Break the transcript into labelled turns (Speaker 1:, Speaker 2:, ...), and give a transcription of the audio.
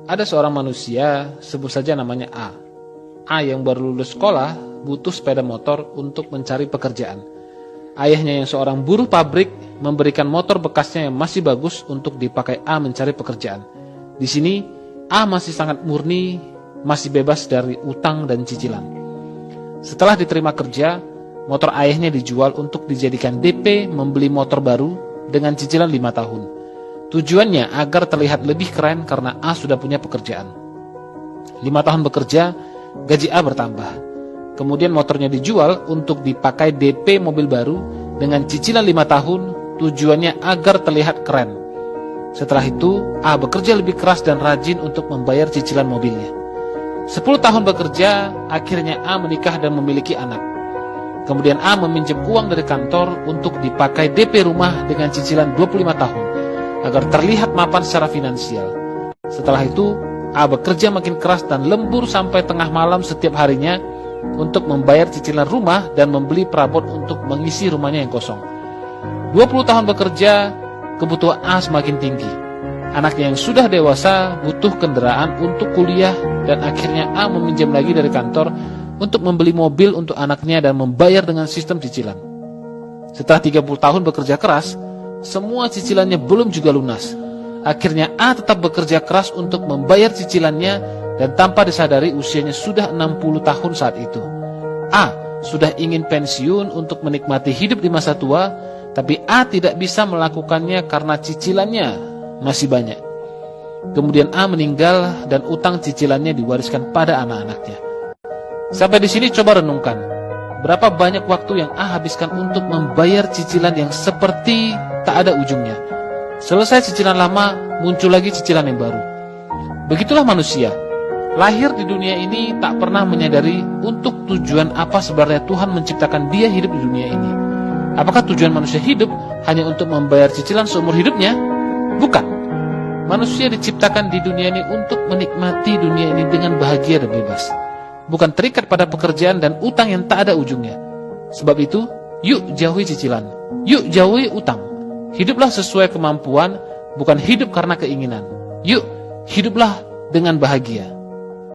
Speaker 1: Ada seorang manusia, sebut saja namanya A. A yang baru lulus sekolah butuh sepeda motor untuk mencari pekerjaan. Ayahnya yang seorang buruh pabrik memberikan motor bekasnya yang masih bagus untuk dipakai A mencari pekerjaan. Di sini A masih sangat murni, masih bebas dari utang dan cicilan. Setelah diterima kerja, motor ayahnya dijual untuk dijadikan DP membeli motor baru dengan cicilan 5 tahun. Tujuannya agar terlihat lebih keren karena A sudah punya pekerjaan. 5 tahun bekerja, gaji A bertambah. Kemudian motornya dijual untuk dipakai DP mobil baru dengan cicilan 5 tahun, tujuannya agar terlihat keren. Setelah itu, A bekerja lebih keras dan rajin untuk membayar cicilan mobilnya. 10 tahun bekerja, akhirnya A menikah dan memiliki anak. Kemudian A meminjam uang dari kantor untuk dipakai DP rumah dengan cicilan 25 tahun. Agar terlihat mapan secara finansial. Setelah itu, A bekerja makin keras dan lembur sampai tengah malam setiap harinya untuk membayar cicilan rumah dan membeli perabot untuk mengisi rumahnya yang kosong. 20 tahun bekerja, kebutuhan A semakin tinggi. Anaknya yang sudah dewasa butuh kendaraan untuk kuliah dan akhirnya A meminjam lagi dari kantor untuk membeli mobil untuk anaknya dan membayar dengan sistem cicilan. Setelah 30 tahun bekerja keras, semua cicilannya belum juga lunas. Akhirnya A tetap bekerja keras untuk membayar cicilannya dan tanpa disadari usianya sudah 60 tahun saat itu. A sudah ingin pensiun untuk menikmati hidup di masa tua, tapi A tidak bisa melakukannya karena cicilannya masih banyak. Kemudian A meninggal dan utang cicilannya diwariskan pada anak-anaknya. Sampai di sini coba renungkan. Berapa banyak waktu yang A habiskan untuk membayar cicilan yang seperti tak ada ujungnya. Selesai cicilan lama, muncul lagi cicilan yang baru. Begitulah manusia. Lahir di dunia ini tak pernah menyadari untuk tujuan apa sebenarnya Tuhan menciptakan dia hidup di dunia ini. Apakah tujuan manusia hidup hanya untuk membayar cicilan seumur hidupnya? Bukan. Manusia diciptakan di dunia ini untuk menikmati dunia ini dengan bahagia dan bebas. Bukan terikat pada pekerjaan dan utang yang tak ada ujungnya. Sebab itu, yuk jauhi cicilan. Yuk jauhi utang. Hiduplah sesuai kemampuan, bukan hidup karena keinginan. Yuk, hiduplah dengan bahagia.